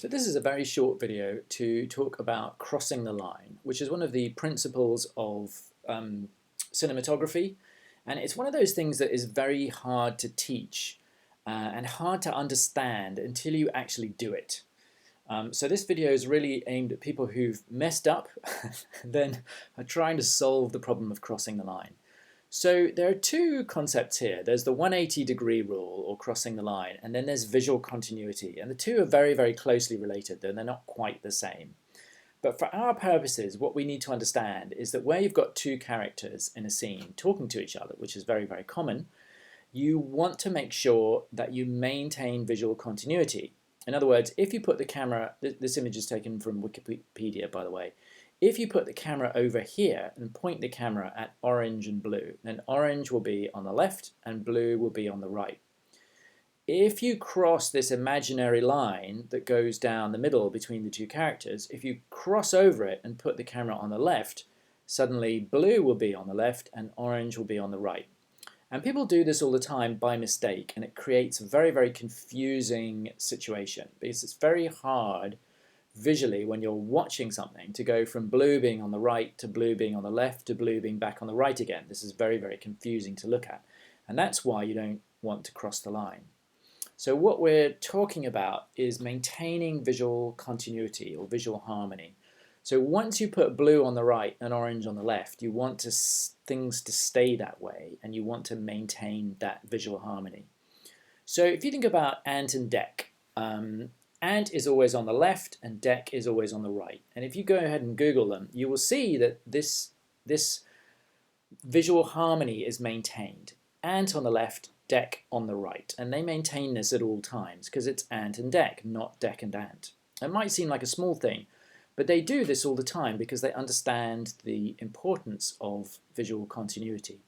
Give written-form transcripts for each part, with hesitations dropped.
So this is a very short video to talk about crossing the line, which is one of the principles of cinematography. And it's one of those things that is very hard to teach and hard to understand until you actually do it. So this video is really aimed at people who've messed up and then are trying to solve the problem of crossing the line. So there are two concepts here. There's the 180-degree rule, or crossing the line, and then there's visual continuity. And the two are very, very closely related, though they're not quite the same. But for our purposes, what we need to understand is that where you've got two characters in a scene talking to each other, which is very, very common, you want to make sure that you maintain visual continuity. In other words, if you put the camera, this image is taken from Wikipedia, by the way, if you put the camera over here and point the camera at orange and blue, then orange will be on the left and blue will be on the right. If you cross this imaginary line that goes down the middle between the two characters, if you cross over it and put the camera on the left, suddenly blue will be on the left and orange will be on the right. And people do this all the time by mistake, and it creates a very, very confusing situation because it's very hard visually when you're watching something to go from blue being on the right to blue being on the left to blue being back on the right again. This is very, very confusing to look at, and that's why you don't want to cross the line. So what we're talking about is maintaining visual continuity or visual harmony. So once you put blue on the right and orange on the left, you want things to stay that way, and you want to maintain that visual harmony. So if you think about ant and deck, ant is always on the left and deck is always on the right. And if you go ahead and Google them, you will see that this visual harmony is maintained. Ant on the left, deck on the right. And they maintain this at all times because it's ant and deck, not deck and ant. It might seem like a small thing, but they do this all the time because they understand the importance of visual continuity.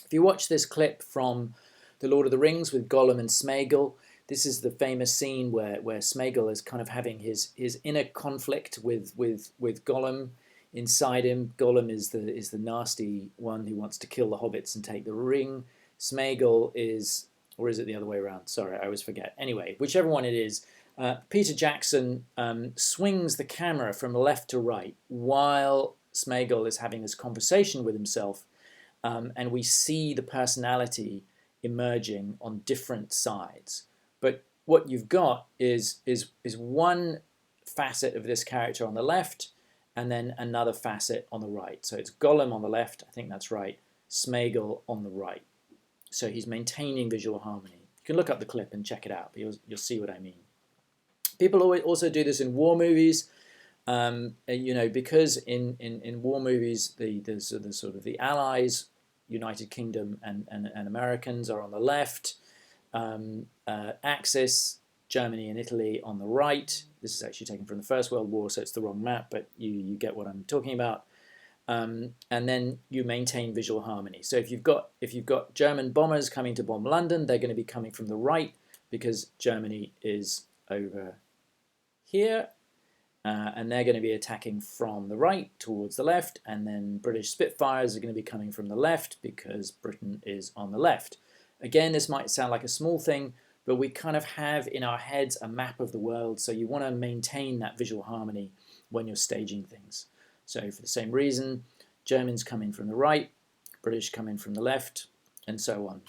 If you watch this clip from The Lord of the Rings with Gollum and Sméagol, this is the famous scene where Sméagol is kind of having his inner conflict with Gollum inside him. Gollum is the nasty one who wants to kill the hobbits and take the ring. Sméagol is, or is it the other way around? Sorry, I always forget. Anyway, whichever one it is, Peter Jackson swings the camera from left to right while Sméagol is having this conversation with himself, and we see the personality emerging on different sides. But what you've got is one facet of this character on the left and then another facet on the right. So it's Gollum on the left, I think that's right, Sméagol on the right. So he's maintaining visual harmony. You can look up the clip and check it out, but you'll see what I mean. People also do this in war movies, you know, because in war movies the sort of the Allies, United Kingdom and Americans are on the left, Axis, Germany and Italy on the right. This is actually taken from the First World War, so it's the wrong map, but you get what I'm talking about. And then you maintain visual harmony. So if you've got German bombers coming to bomb London, they're going to be coming from the right because Germany is over here, and they're going to be attacking from the right towards the left, and then British Spitfires are going to be coming from the left because Britain is on the left. Again, this might sound like a small thing, but we kind of have in our heads a map of the world, so you want to maintain that visual harmony when you're staging things. So for the same reason, Germans come in from the right, British come in from the left, and so on.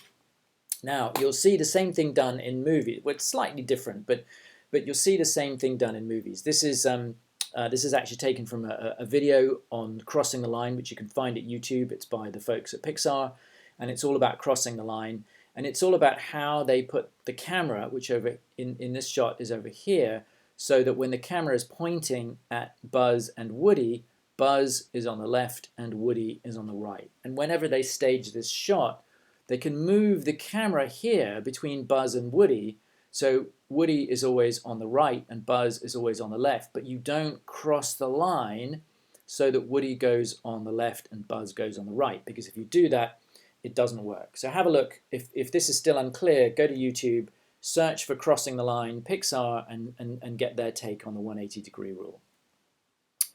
Now, you'll see the same thing done in movies. Well, it's slightly different, but you'll see the same thing done in movies. This is actually taken from a video on crossing the line, which you can find at YouTube. It's by the folks at Pixar, and it's all about crossing the line. And it's all about how they put the camera, which over in this shot is over here, so that when the camera is pointing at Buzz and Woody, Buzz is on the left and Woody is on the right. And whenever they stage this shot, they can move the camera here between Buzz and Woody, so Woody is always on the right and Buzz is always on the left, but you don't cross the line so that Woody goes on the left and Buzz goes on the right, because if you do that, it doesn't work. So have a look. If this is still unclear, go to YouTube, search for Crossing the Line, Pixar, and get their take on the 180-degree rule.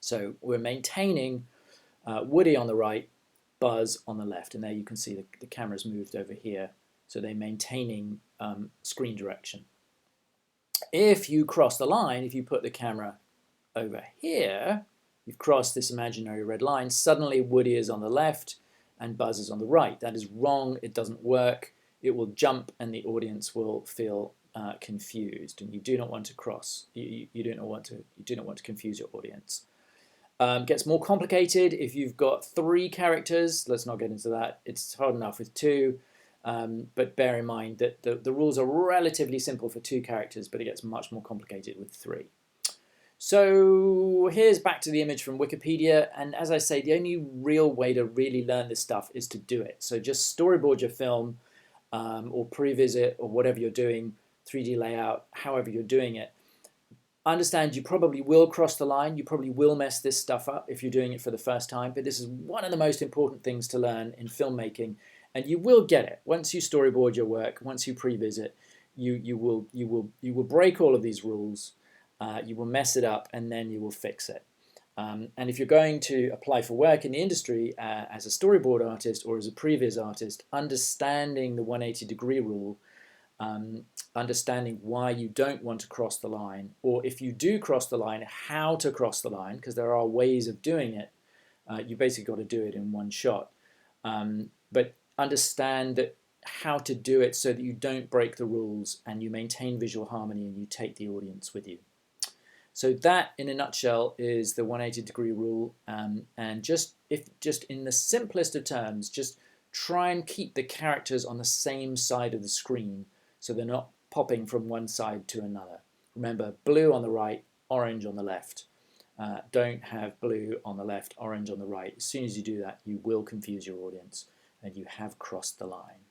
So we're maintaining Woody on the right, Buzz on the left, and there you can see the camera's moved over here, so they're maintaining screen direction. If you cross the line, if you put the camera over here, you've crossed this imaginary red line, suddenly Woody is on the left and Buzz is on the right. That is wrong, it doesn't work, it will jump and the audience will feel confused, and you do not want to cross, you do not want to confuse your audience. Gets more complicated if you've got 3 characters. Let's not get into that. It's hard enough with 2. But bear in mind that the rules are relatively simple for 2 characters, but it gets much more complicated with 3. So here's back to the image from Wikipedia. And as I say, the only real way to really learn this stuff is to do it. So just storyboard your film or pre-visit or whatever you're doing, 3D layout, however you're doing it. Understand you probably will cross the line. You probably will mess this stuff up if you're doing it for the first time. But this is one of the most important things to learn in filmmaking. And you will get it once you storyboard your work. Once you pre-visit, you will break all of these rules. You will mess it up, and then you will fix it. And if you're going to apply for work in the industry as a storyboard artist or as a previs artist, understanding the 180-degree rule, understanding why you don't want to cross the line, or if you do cross the line, how to cross the line, because there are ways of doing it. You basically got to do it in one shot. But understand that how to do it so that you don't break the rules and you maintain visual harmony and you take the audience with you. So that, in a nutshell, is the 180-degree rule. And just in the simplest of terms, just try and keep the characters on the same side of the screen so they're not popping from one side to another. Remember, blue on the right, orange on the left. Don't have blue on the left, orange on the right. As soon as you do that, you will confuse your audience and you have crossed the line.